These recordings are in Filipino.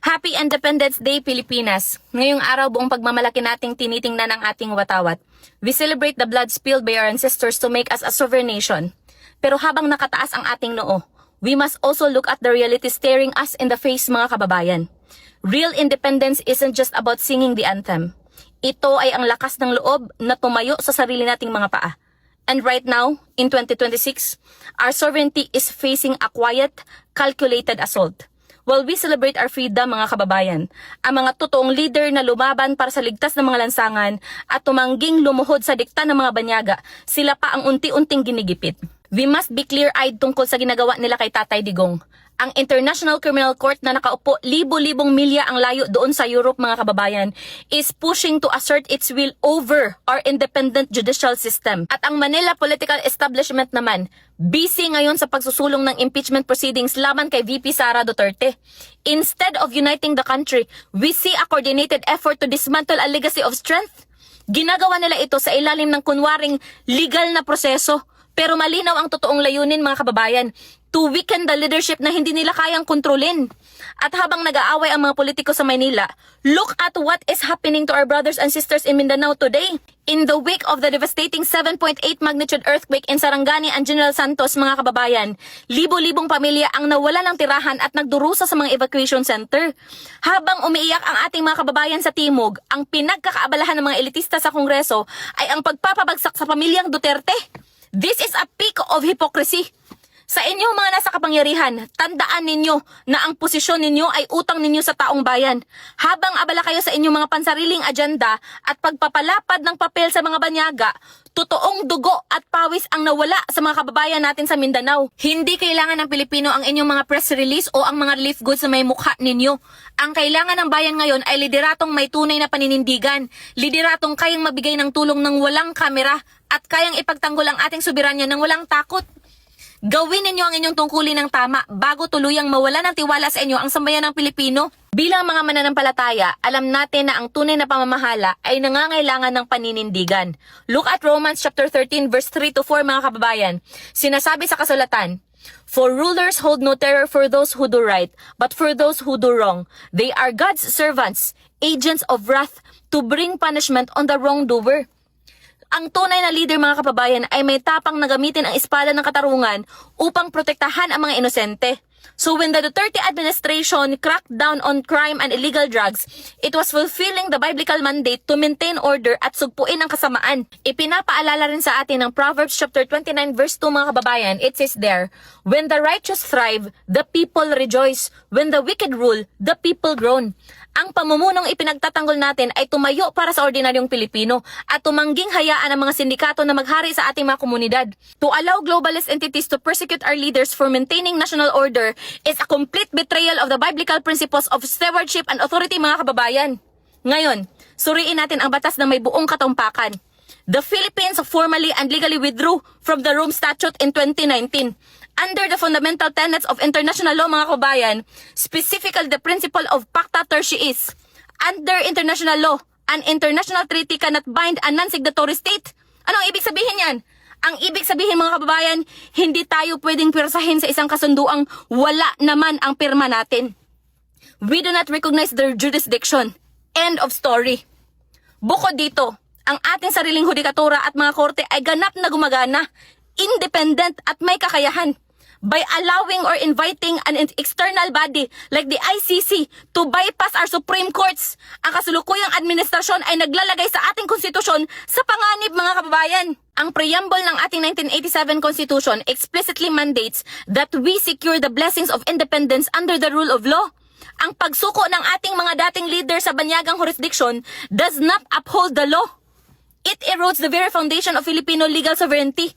Happy Independence Day, Pilipinas! Ngayong araw, buong pagmamalaki nating tinitingnan ang ating watawat. We celebrate the blood spilled by our ancestors to make us a sovereign nation. Pero habang nakataas ang ating noo, we must also look at the reality staring us in the face, mga kababayan. Real independence isn't just about singing the anthem. Ito ay ang lakas ng loob na tumayo sa sarili nating mga paa. And right now, in 2026, our sovereignty is facing a quiet, calculated assault. While we celebrate our freedom, mga kababayan, ang mga totoong leader na lumaban para sa ligtas ng mga lansangan at tumangging lumuhod sa dikta ng mga banyaga, sila pa ang unti-unting ginigipit. We must be clear-eyed tungkol sa ginagawa nila kay Tatay Digong. Ang International Criminal Court na nakaupo libo-libong milya ang layo doon sa Europe, mga kababayan, is pushing to assert its will over our independent judicial system. At ang Manila political establishment naman, busy ngayon sa pagsusulong ng impeachment proceedings laban kay VP Sara Duterte. Instead of uniting the country, we see a coordinated effort to dismantle a legacy of strength. Ginagawa nila ito sa ilalim ng kunwaring legal na proseso. Pero malinaw ang totoong layunin, mga kababayan, to weaken the leadership na hindi nila kayang kontrolin. At habang nag-aaway ang mga politiko sa Maynila, look at what is happening to our brothers and sisters in Mindanao today. In the wake of the devastating 7.8 magnitude earthquake in Sarangani and General Santos, mga kababayan, libo-libong pamilya ang nawala ng tirahan at nagdurusa sa mga evacuation center. Habang umiiyak ang ating mga kababayan sa Timog, ang pinagkakaabalahan ng mga elitista sa Kongreso ay ang pagpapabagsak sa pamilyang Duterte. This is a peak of hypocrisy. Sa inyo mga nasa kapangyarihan, tandaan ninyo na ang posisyon ninyo ay utang ninyo sa taong bayan. Habang abala kayo sa inyong mga pansariling agenda at pagpapalapad ng papel sa mga banyaga, totoong dugo at pawis ang nawala sa mga kababayan natin sa Mindanao. Hindi kailangan ng Pilipino ang inyong mga press release o ang mga relief goods na may mukha ninyo. Ang kailangan ng bayan ngayon ay lideratong may tunay na paninindigan, lideratong kayang magbigay ng tulong ng walang kamera at kayang ipagtanggol ang ating soberanya ng walang takot. Gawin ninyo ang inyong tungkulin ng tama bago tuluyang mawala ng tiwala sa inyo ang sambayan ng Pilipino. Bilang mga mananampalataya, alam natin na ang tunay na pamamahala ay nangangailangan ng paninindigan. Look at Romans chapter 13 verse 3 to 4, mga kababayan. Sinasabi sa kasulatan, "For rulers hold no terror for those who do right, but for those who do wrong. They are God's servants, agents of wrath to bring punishment on the wrongdoer." Ang tunay na leader, mga kababayan, ay may tapang na gamitin ang espada ng katarungan upang protektahan ang mga inosente. So when the Duterte administration cracked down on crime and illegal drugs, it was fulfilling the biblical mandate to maintain order at sugpuin ang kasamaan. Ipinapaalala rin sa atin ng Proverbs chapter 29 verse 2, mga kababayan. It says there, "When the righteous thrive, the people rejoice. When the wicked rule, the people groan." Ang pamumunong ipinagtatanggol natin ay tumayo para sa ordinaryong Pilipino at tumangging hayaan ang mga sindikato na maghari sa ating mga komunidad. To allow globalist entities to persecute our leaders for maintaining national order is a complete betrayal of the biblical principles of stewardship and authority, mga kababayan. Ngayon, suriin natin ang batas na may buong katumpakan. The Philippines formally and legally withdrew from the Rome Statute in 2019. Under the fundamental tenets of international law, mga kababayan, specifically the principle of pacta tertiis. Under international law, an international treaty cannot bind a non-signatory state. Ano ang ibig sabihin yan? Ang ibig sabihin, mga kababayan, hindi tayo pwedeng pirsahin sa isang kasunduang wala naman ang pirma natin. We do not recognize their jurisdiction. End of story. Bukod dito, ang ating sariling hudikatura at mga korte ay ganap na gumagana, independent at may kakayahan. By allowing or inviting an external body like the ICC to bypass our Supreme Courts, ang kasulukuyang administrasyon ay naglalagay sa ating konstitusyon sa panganib, mga kababayan. Ang preamble ng ating 1987 Constitution explicitly mandates that we secure the blessings of independence under the rule of law. Ang pagsuko ng ating mga dating leader sa banyagang jurisdiction does not uphold the law. It erodes the very foundation of Filipino legal sovereignty.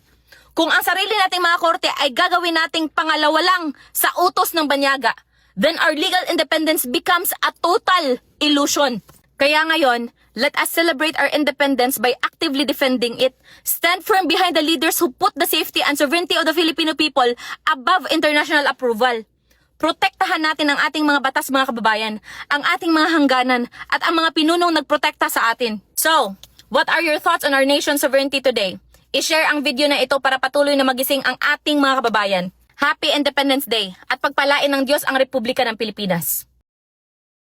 Kung ang sarili nating mga korte ay gagawin nating pangalawa lang sa utos ng banyaga, then our legal independence becomes a total illusion. Kaya ngayon, let us celebrate our independence by actively defending it. Stand firm behind the leaders who put the safety and sovereignty of the Filipino people above international approval. Protektahan natin ang ating mga batas, mga kababayan, ang ating mga hangganan, at ang mga pinunong nagprotekta sa atin. So, what are your thoughts on our nation's sovereignty today? I-share ang video na ito para patuloy na magising ang ating mga kababayan. Happy Independence Day at pagpalain ng Diyos ang Republika ng Pilipinas.